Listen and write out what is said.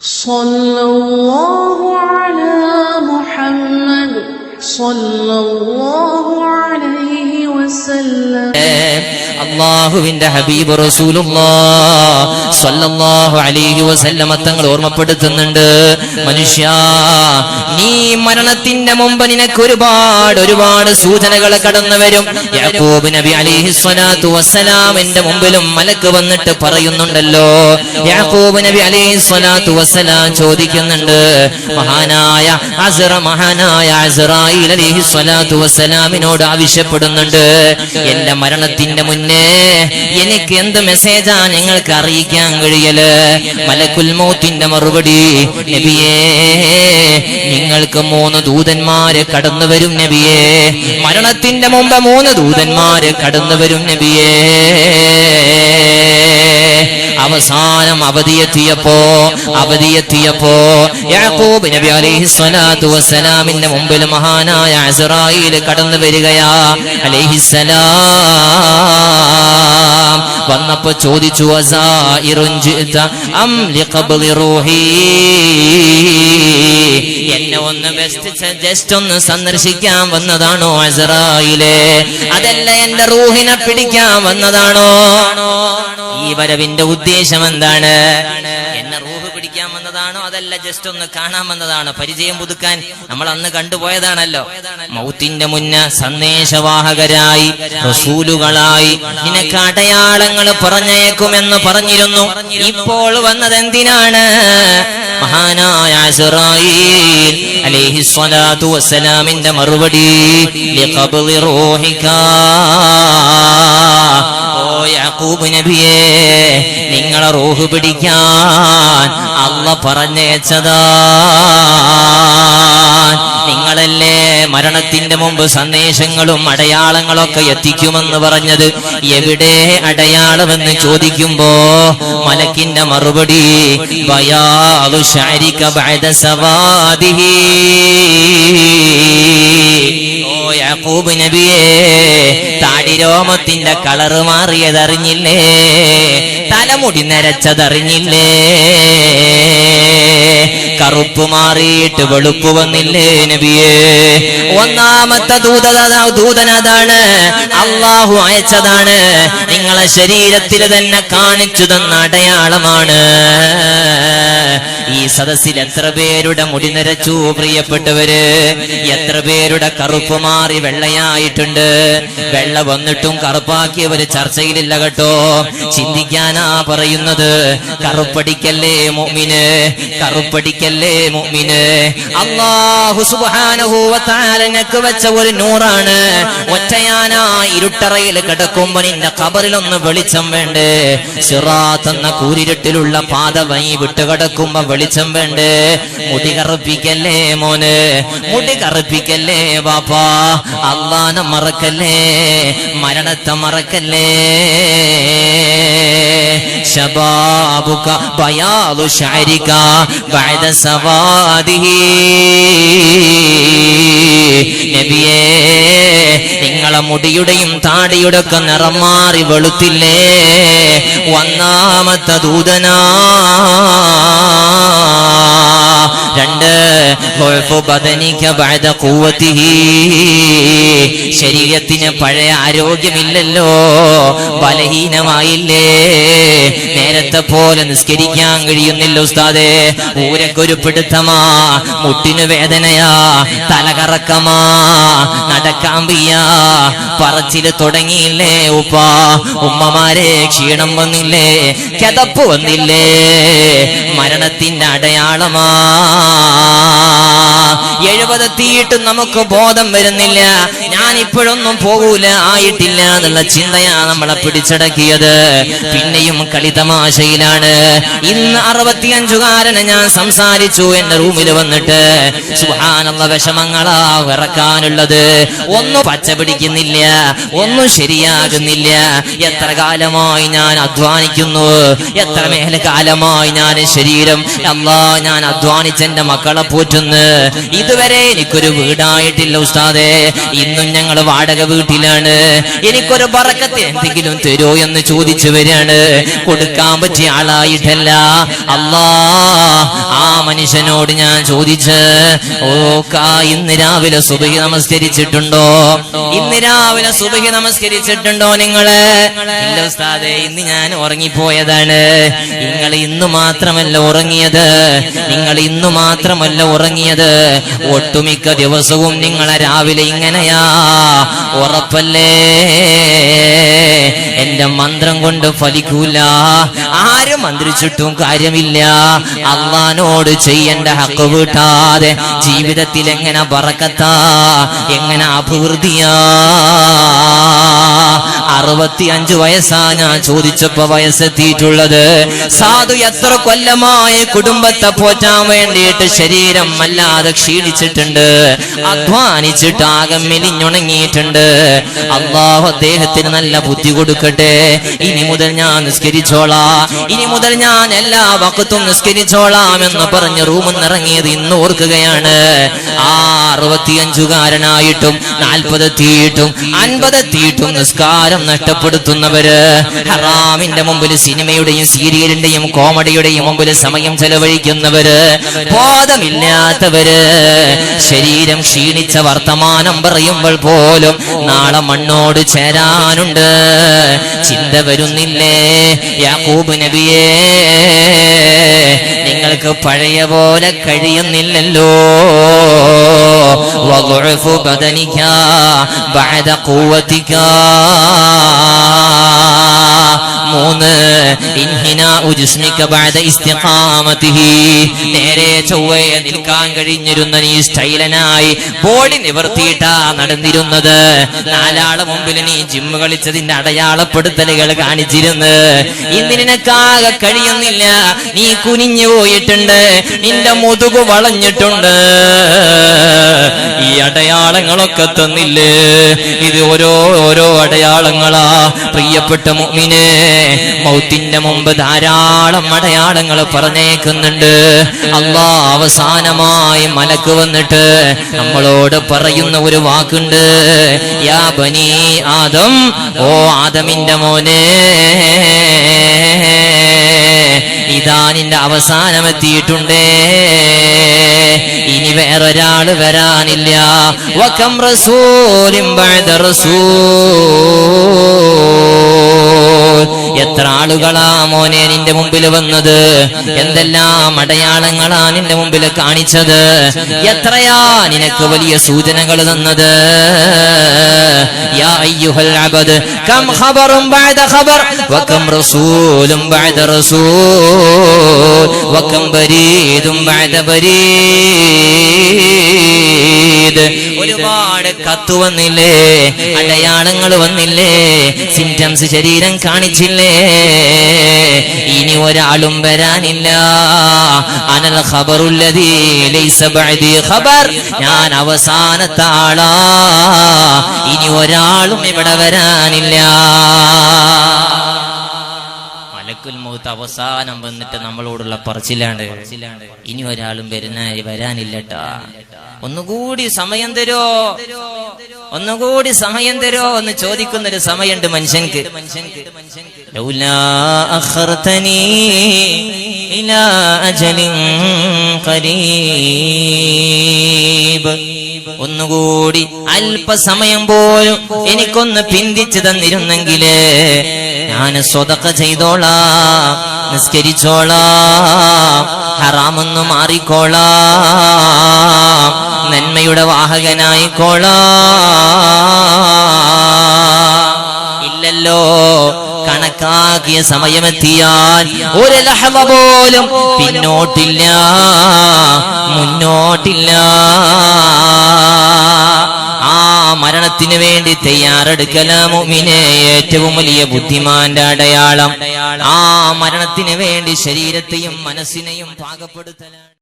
സല്ലല്ലാഹു അലാ മുഹമ്മദ് സല്ലല്ലാഹു അലൈഹി വസല്ലം. അല്ലാഹുവിന്റെ ഹബീബ് റസൂലുള്ളാഹ് സ്വല്ലല്ലാഹു അലൈഹി വസല്ലം തങ്ങൾ ഓർമ്മപ്പെടുത്തുന്നുണ്ട്, മനുഷ്യ, നീ മരണത്തിന്റെ മുമ്പ് നിനക്ക് ഒരുപാട് സൂചനകൾ കടന്നു വരും. യാക്കൂബ് നബി അലൈഹി സ്വലാത്തു വസ്സലാമിന്റെ മുമ്പിലും മലക്ക് വന്നിട്ട് പറയുന്നുണ്ടല്ലോ. യാക്കൂബ് നബി അലൈഹി സ്വലാത്തു വസ്സലാം ചോദിക്കുന്നുണ്ട്, മഹാനായ അസ്റായീൽ അലൈഹി സ്വലാത്തു വസ്സലാമിനോട് ആവശ്യപ്പെടുന്നുണ്ട്, എന്റെ മരണത്തിന്റെ മുന്നേ എനിക്ക് എന്ത് മെസ്സേജാ നിങ്ങൾക്ക് അറിയിക്കാൻ കഴിയല്? മലക്കുൽ മൗത്തിന്റെ മറുപടി, നബിയേ, നിങ്ങൾക്ക് 3 ദൂതന്മാര് കടന്നു വരും നബിയേ. മരണത്തിന്റെ മുമ്പ് 3 ദൂതന്മാര് കടന്നു വരും നബിയേ. അവസാനം അവധിയെത്തിയപ്പോ യാക്കൂബ് നബി അലൈഹി സ്വലാത്തു വസ്സലാമിന്റെ മുമ്പിൽ മഹാനായ അസ്റായീൽ കടന്നു വരികയാ അലൈഹിസ്സലാം. വന്നപ്പോ ചോദിച്ചു, എന്നെ ഒന്ന് ജസ്റ്റ് ഒന്ന് സന്ദർശിക്കാൻ വന്നതാണോ അസ്റായീലേ? അതല്ല എന്റെ റൂഹിനെ പിടിക്കാൻ വന്നതാണോ? ഈ വരവിന്റെ ഉദ്ദേശം എന്താണ്? എന്നെ റൂഹ് പിടിക്കാൻ വന്നതാണോ, അതല്ല ജസ്റ്റ് ഒന്ന് കാണാൻ വന്നതാണോ? പരിചയം പുതുക്കാൻ നമ്മൾ അന്ന് കണ്ടുപോയതാണല്ലോ. മൗത്തിന്റെ മുന്നേ സന്ദേശവാഹകരായി, റസൂലുകളായി നിനക്ക് അടയാളങ്ങൾ പറഞ്ഞേക്കുമെന്ന് പറഞ്ഞിരുന്നു. ഇപ്പോൾ വന്നത് എന്തിനാണ്? മഹാനായ അസ്റായീൽ അലൈഹി സ്വലാത്തു വസ്സലാമിന്റെ മറുപടി, ലിഖബ്ളി റൂഹിക. ഓ യാക്കൂബ് നബിയേ, നിങ്ങളെ റൂഹ് പിടിക്കാൻ അല്ലാഹ് പറഞ്ഞയച്ചതാ. നിങ്ങളല്ലേ മരണത്തിന്റെ മുമ്പ് സന്ദേശങ്ങളും അടയാളങ്ങളൊക്കെ എത്തിക്കുമെന്ന് പറഞ്ഞത്? എവിടെ അടയാളമെന്ന് ചോദിക്കുമ്പോ മലക്കിന്റെ മറുപടി, ബയാദു ശഅരിക ബഅദ സവാദിഹി. ഓ യാക്കൂബ് നബിയേ, താടിരോമത്തിന്റെ കളറ് മാറിയതറിഞ്ഞില്ലേ? തലമുടി നരച്ചതറിഞ്ഞില്ലേ? കറുപ്പ് മാറിയിട്ട് വെളുപ്പ് വന്നില്ലേ നബിയേ? ഒന്നാമത്തെ ദൂതനതാണ്, അല്ലാഹു അയച്ചതാണ്. നിങ്ങളെ ശരീരത്തിൽ തന്നെ കാണിച്ചു തന്ന അടയാളമാണ്. ഈ സദസ്സിൽ എത്ര പേരുടെ മുടി നരച്ചു പ്രിയപ്പെട്ടവര്? എത്ര പേരുടെ കറുപ്പ് മാറി വെള്ളയായിട്ടുണ്ട്? വെള്ള വന്നിട്ടും കറുപ്പാക്കിയവര് ചർച്ചയിലില്ല കേട്ടോ. ചിന്തിക്കാനാ പറയുന്നത്. കറുപ്പടിക്കല്ലേ മുഅ്മിന്, കറുപ്പടിക്കല്ലേ മുഅ്മിന്. അല്ലാഹു സുബ്ഹാനഹു വ തആല നിനക്ക് വെച്ച ഒരു നൂറാണ്. ഒറ്റയാനാ ഇരുട്ടറയിൽ കിടക്കുമ്പോ നിന്റെ ഖബറിലൊന്ന് വെളിച്ചം വേണ്ടേ? സിറാത്ത് എന്ന കൂരിരുട്ടിലുള്ള പാത വഴി വിട്ടുകിടക്കുമ്പോ വെളിച്ചം വേണ്ടേ? മുടി കറുപ്പിക്കല്ലേ മോന്, മുടി കറുപ്പിക്കല്ലേ ബാപ്പാ. അല്ലാഹനെ മറക്കല്ലേ, മരണത്തെ മറക്കല്ലേ. ശബാബുക ബയാദു ശഅരിക ബഅദ സവാദിഹി. നബിയേ, നിങ്ങളെ മുടിയുടെയും താടിയുടെ ഒക്കെ നിറം മാറി വെളുത്തില്ലേ? ഒന്നാമത്തെ ദൂതനാ. 2 ശരീരത്തിന് പഴയ ആരോഗ്യമില്ലല്ലോ, ബലഹീനമായില്ലേ? നേരത്തെ പോലെ നിസ്കരിക്കാൻ കഴിയുന്നില്ല ഉസ്താദേ. ഊരക്കൊരു പിടുത്തമാ, മുട്ടിനു വേദനയാ, തലകറക്കമാ, നടക്കാൻ വയ്യാ. പറച്ചില് തുടങ്ങിയില്ലേ ഉപ്പാ? ഉമ്മമാരെ, ക്ഷീണം വന്നില്ലേ? കിതപ്പ് വന്നില്ലേ? മരണത്തിന്റെ അടയാളമാ. 70 എത്തിയിട്ടും നമുക്ക് ബോധം വരുന്നില്ല. ഞാൻ ഇപ്പോഴൊന്നും പോകൂല, ആയിട്ടില്ല എന്നുള്ള ചിന്തയാ നമ്മളെ പിടിച്ചടക്കിയത്. പിന്നെയും കളിതമാശയിലാണ്. ഇന്ന് 65കാരനെ ഞാൻ സംസാരിച്ചു എന്റെ റൂമിൽ വന്നിട്ട്. സുബ്ഹാനല്ലാഹ്, വിഷമങ്ങളാ വിറക്കാനുള്ളത്. ഒന്നും പച്ച പിടിക്കുന്നില്ല, ഒന്നും ശരിയാകുന്നില്ല. എത്ര കാലമായി ഞാൻ അധ്വാനിക്കുന്നു, എത്ര മേലെ കാലമായി ഞാൻ ശരീരം ഞാൻ അധ്വാനിച്ചെന്റെ മക്കളെ പോറ്റുന്നു. ഇതുവരെ എനിക്കൊരു വീടായിട്ടില്ല ഉസ്താദേ. ഇന്നും ഞങ്ങൾ വാടക വീട്ടിലാണ്. എനിക്കൊരു ബറക്കത്ത് എന്തെങ്കിലും തരോ എന്ന് ചോദിച്ചു വരികയാണ്. കൊടുക്കാൻ പറ്റിയ ആളായിട്ടല്ല. അല്ലാ, മനുഷ്യനോട് ഞാൻ ചോദിച്ച്, ഓ ഇന്ന് രാവിലെ സുബഹി നമസ്കരിച്ചിട്ടുണ്ടോ? ഇന്ന് രാവിലെ സുബഹി നമസ്കരിച്ചിട്ടുണ്ടോ നിങ്ങള്? ഇല്ല ഉസ്താദേ, ഇന്ന് ഞാൻ ഉറങ്ങിപ്പോയതാണ്. നിങ്ങൾ ഇന്ന് മാത്രമല്ല ഉറങ്ങിയത്, നിങ്ങൾ ഇന്ന് മാത്രമല്ല ഉറങ്ങിയത്, ഒട്ടുമിക്ക ദിവസവും നിങ്ങളെ രാവിലെ ഇങ്ങനെയാ. ഉറപ്പല്ലേ? എന്റെ മന്ത്രം കൊണ്ട് ഫലിക്കൂല. ആരും മന്ത്രിച്ചിട്ടും കാര്യമില്ല. അള്ളാനോട് ചെയ്യേണ്ട ഹക്ക് വീട്ടാതെ ജീവിതത്തിൽ എങ്ങനെ ബറക്കത്താ, എങ്ങനെ അഭിവൃദ്ധിയാ. 65 വയസ്സാ ഞാൻ ചോദിച്ചപ്പോ വയസ്സെത്തിയിട്ടുള്ളത്. സാധു എത്ര കൊല്ലമായി കുടുംബത്തെ പോറ്റാൻ വേണ്ടിയിട്ട് ശരീരം വല്ലാതെ ക്ഷീണിച്ചിട്ടുണ്ട്, അധ്വാനിച്ചിട്ട് ആകെ മെലിഞ്ഞുണങ്ങിയിട്ടുണ്ട്. അല്ലാഹു അദ്ദേഹത്തിന് നല്ല ബുദ്ധി കൊടുക്കട്ടെ. ഇനി മുതൽ ഞാൻ നിസ്കരിച്ചോളാം, ഇനി മുതൽ ഞാൻ എല്ലാ വഖത്തും നിസ്കരിച്ചോളാം എന്ന് പറഞ്ഞ് റൂമിൽ നിറങ്ങിയത് ഇന്ന് ഓർക്കുകയാണ്. 65കാരനായിട്ടും 40 എത്തിയിട്ടും 50 എത്തിയിട്ടും നിസ്കാരം നഷ്ടപ്പെടുത്തുന്നവര്, ഹറാമിന്റെ മുമ്പിൽ സിനിമയുടെയും സീരിയലിന്റെയും കോമഡിയുടെയും മുമ്പിൽ സമയം ചെലവഴിക്കുന്നവര്, ബോധമില്ലാത്തവര്, ശരീരം ക്ഷീണിച്ച വർത്തമാനം പറയുമ്പോൾ പോലും നാളെ മണ്ണോട് ചേരാനുണ്ട് ചിന്ത വരുന്നില്ലേ? യാക്കൂബ് നബിയേ, നിങ്ങൾക്ക് പഴയ പോലെ കഴിയുന്നില്ലല്ലോ. വദഉഫു ബദനിക ബഅദ ഖുവതിക. 3 ഇൻഹിനാഉ ജിസ്മിക ബഅദ ഇസ്തിഖാമതിഹി. നേരെ ചൊവ്വയെ നിൽക്കാൻ കഴിഞ്ഞിരുന്ന നീ സ്റ്റൈലനായി ബോഡി നിവർത്തിയിട്ടാ നടന്നിരുന്നത്. 4 ആളെ മുമ്പിൽ നീ ജിമ്മ് കളിച്ചതിന്റെ അടയാളപ്പെടുത്തലുകൾ കാണിച്ചിരുന്നു. ഇന്ന് നിനക്കാകെ കഴിയുന്നില്ല. നീ കുനിഞ്ഞു പോയിട്ടുണ്ട്, നിന്റെ മുതുകു വളഞ്ഞിട്ടുണ്ട്. ഈ അടയാളങ്ങളൊക്കെ തന്നില്ലേ? ഇത് ഓരോ അടയാളങ്ങളാ. പ്രിയപ്പെട്ട മുഅ്മിനേ, മൗത്തിന്റെ മുമ്പ് ധാരാളം അടയാളങ്ങൾ പറഞ്ഞേക്കുന്നുണ്ട്. അല്ലാഹ് അവസാനമായി മലക്ക് വന്നിട്ട് നമ്മളോട് പറയുന്ന ഒരു വാക്കുണ്ട്. യാ ബനി ആദം, ഓ ആദമിന്റെ മോനെ, ഇതാ നിന്റെ അവസാനമെത്തിയിട്ടുണ്ടേ. ഇനി വേറൊരാള് വരാനില്ല. വകം റസൂലിൻ ബഅദ റസൂൽ. എത്ര ആളുകളാ മോനെ നിന്റെ മുമ്പിൽ വന്നത്? എന്തെല്ലാം അടയാളങ്ങളാ നിന്റെ മുമ്പിൽ കാണിച്ചത്? എത്രയാ നിനക്ക് വലിയ സൂചനകൾ തന്നത്? യാ അയ്യുഹൽ അബ്ദ് കം ഖബറുൻ ബഅദ ഖബർ വകം റസൂലുൻ ബഅദ റസൂൽ വകം ബരീദുൻ ബഅദ ബരീദ്. ഒരുപാട് കത്ത് വന്നില്ലേ, അടയാളങ്ങൾ വന്നില്ലേ, സിംറ്റംസ് ശരീരം കാണിച്ചില്ലേ? ഇനി ഒരാളും വരാനില്ല. അനൽ ഖബറുല്ലദീ ലൈസ ബഅദി ഖബർ. ഞാൻ അവസാനത്തെ ആളാ. ഇനി ഒരാളും ഇവിടെ വരാനില്ല. മലക്കുൽ മൗത്ത് അവസാനം വന്നിട്ട് നമ്മളോടുള്ള പറച്ചിലാണ്, ഇനി ഒരാളും വരാനില്ലട്ടാ. ഒന്നുകൂടി സമയം തരോ, ഒന്നുകൂടി സമയം തരോ എന്ന് ചോദിക്കുന്നൊരു സമയമുണ്ട് മനുഷ്യൻക്ക്. ലൗലാ അഖർതനീ ഇലാ അജലിൻ ഖരീബ്. ഒന്നുകൂടി അല്പസമയം പോലും എനിക്കൊന്ന് പിന്തിച്ചു തന്നിരുന്നെങ്കിലേ ഞാൻ സ്വതക്ക ചെയ്തോളാം, നിസ്കരിച്ചോളാം, ഹറാമൊന്നു മാറിക്കോളാം, നന്മയുടെ വാഹകനായിക്കോളാം. ഇല്ലല്ലോ, കണക്കാക്കിയ സമയമെത്തിയാൽ ഒരു ലഹ്ള പോലും പിന്നോട്ടില്ല, മുന്നോട്ടില്ല. ആ മരണത്തിന് വേണ്ടി തയ്യാറെടുക്കല മുഅ്മിനേ ഏറ്റവും വലിയ ബുദ്ധിമാന്റെ അടയാളം. ആ മരണത്തിന് വേണ്ടി ശരീരത്തെയും മനസ്സിനെയും പാകപ്പെടുത്തലാണ്.